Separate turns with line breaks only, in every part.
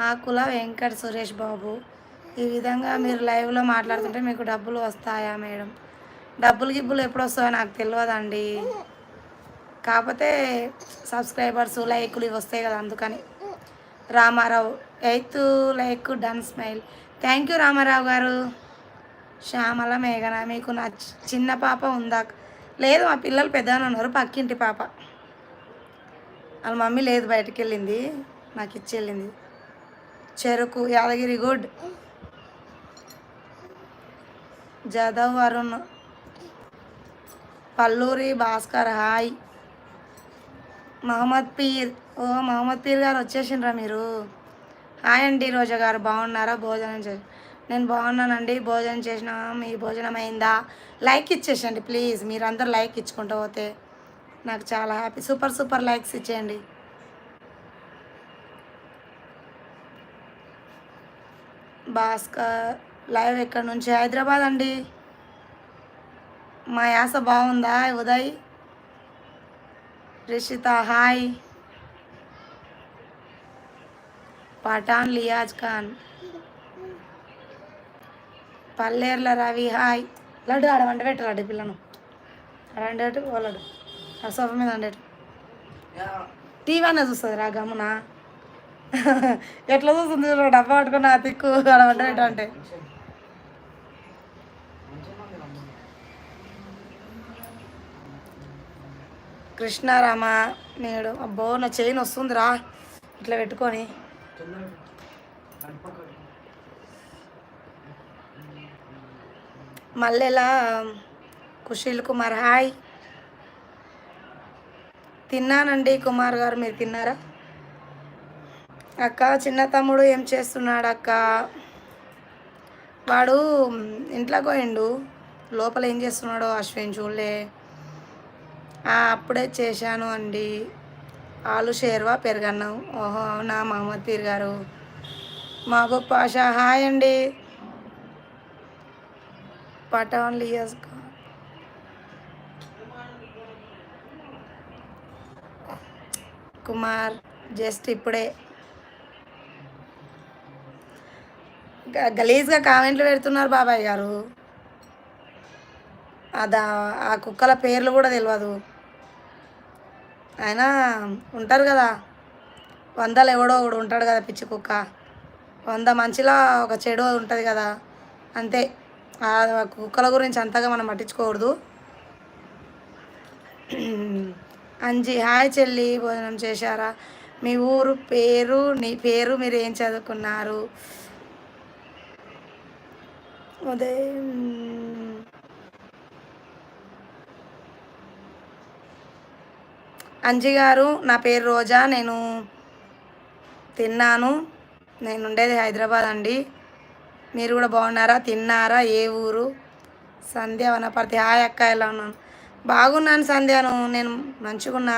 ఆకుల వెంకట సురేష్ బాబు, ఈ విధంగా మీరు లైవ్లో మాట్లాడుతుంటే మీకు డబ్బులు వస్తాయా మేడం? గిబ్బులు ఎప్పుడు వస్తాయో నాకు తెలియదండి. కాకపోతే సబ్స్క్రైబర్స్ లైకులు ఇవి వస్తాయి కదా, అందుకని. Ramarao 8th like done smile. Thank you Ramarao garu. Shyamala మేఘన, మీకు నా చిన్న పాప ఉందా? లేదు, మా పిల్లలు పెద్దగానే ఉన్నారు. పక్కింటి పాప, వాళ్ళ మమ్మీ లేదు, బయటికి వెళ్ళింది, నాకు ఇచ్చి వెళ్ళింది. చెరుకు యాదగిరి గుడ్. జదవ్ అరుణ్, పల్లూరి భాస్కర్ హాయ్. మహమ్మద్ పీర్, ఓ మహమ్మద్ పీర్ గారు వచ్చేసిండ్రా మీరు? హాయ్ అండి. రోజా గారు బాగున్నారా? భోజనం నేను బాగున్నానండి. భోజనం చేసిన, మీ భోజనం అయిందా? లైక్ ఇచ్చేసండి ప్లీజ్. మీరందరూ లైక్ ఇచ్చుకుంటూ పోతే నాకు చాలా హ్యాపీ. సూపర్ లైక్స్ ఇచ్చేయండి. భాస్కర్ లైవ్ ఎక్కడి నుంచి? హైదరాబాద్ అండి. మా యాస బాగుందా? ఉదయ్, రిషిత హాయ్. పఠాన్ లియాజ్ ఖాన్, పల్లేర్ల రవి హాయ్. లడ్డు ఆడ వంట పెట్టు, లడ్డు పిల్లను ఆడండేటు ఓలడు సోఫ మీద అండేటు. టీవీ అనే చూస్తుంది రా గమ్మున. ఎట్లా చూస్తుంది డబ్బా పట్టుకుని ఆ తిక్కు ఆడ వంట పెట్టు అంటే. కృష్ణారామ నేడు, అబ్బో నా చైన్ వస్తుందిరా ఇట్లా పెట్టుకొని. మల్లెలా కుషిల్ కుమార్ హాయ్. తిన్నానండి కుమార్ గారు, మీరు తిన్నారా? అక్క చిన్న తమ్ముడు ఏం చేస్తున్నాడు అక్క? వాడు ఇంట్లోకి పోయిండు, లోపల ఏం చేస్తున్నాడో అశ్విన్ చూడలే. అప్పుడే చేశాను అండి. ఆలు షేర్వా పెరగన్నం. ఓహో అవునా మహమ్మద్ పీర్ గారు. మహబూబ్ పాషా హాయ్ అండి. పఠాన్ లియాజ్ కుమార్ జస్ట్ ఇప్పుడే గలీజ్గా కామెంట్లు పెడుతున్నారు బాబాయ్ గారు. ఆ కుక్కల పేర్లు కూడా తెలియదు. అయినా ఉంటారు కదా, 100లో ఎవడో ఒకడు ఉంటాడు కదా పిచ్చి కుక్క. 100 మంచిలో ఒక చెడు ఉంటుంది కదా, అంతే. ఆ కుక్కల గురించి అంతగా మనం పట్టించుకోకూడదు. అంజీ హాయ్ చెల్లి, భోజనం చేశారా? మీ ఊరు పేరు, నీ పేరు, మీరు ఏం చదువుకున్నారు? ఉదయం అంజీ గారు, నా పేరు రోజా, నేను తిన్నాను. నేను ఉండేది హైదరాబాద్ అండి. మీరు కూడా బాగున్నారా? తిన్నారా? ఏ ఊరు? సంధ్య వనపర్తి హాయ్ అక్క, ఎలా ఉన్నాను? బాగున్నాను సంధ్యను, నేను మంచిగున్నా.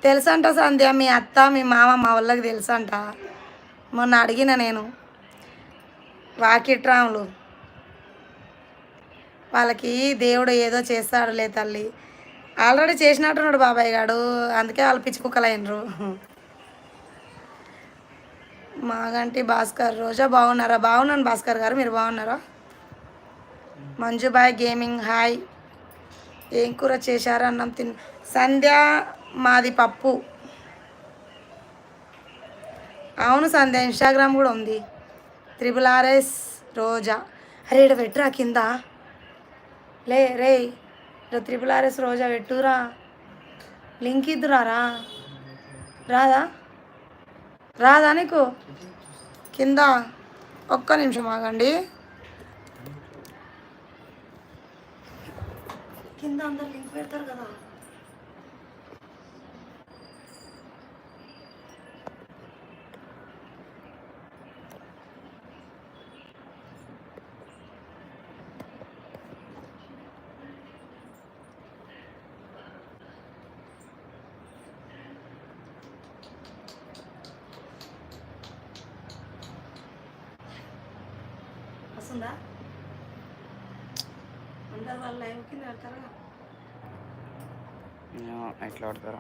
తెలుసంట సంధ్య, మీ అత్త మీ మామ మా వాళ్ళకి తెలుసంట. మొన్న అడిగిన నేను, వాకిట్రాములు వాళ్ళకి దేవుడు ఏదో చేస్తాడులే తల్లి. ఆల్రెడీ చేసినట్టున్నాడు బాబాయ్ గారు, అందుకే వాళ్ళు పిచ్చి కుక్కలు అయినరు. మాగంటి భాస్కర్ రోజా బాగున్నారా? బాగున్నాను భాస్కర్ గారు, మీరు బాగున్నారా? మంజుబాయ్ గేమింగ్ హాయ్. ఏం కూర చేశారు? అన్నం సంధ్య మాది పప్పు. అవును సంధ్య, ఇన్స్టాగ్రామ్ కూడా ఉంది. RRS రోజా. అరే ఇక్కడ పెట్టురా కింద, లే రే RRS రోజా పెట్టురా, లింక్ ఇద్దురారా. రాదా నీకు? కింద ఒక్క నిమిషం ఆగండి. కింద అందరు లింక్ పెడతారు కదా. వస్తుందా? అందరు వాళ్ళు లైవ్ కింద పెడతారా?
ఎట్లా పెడతారా?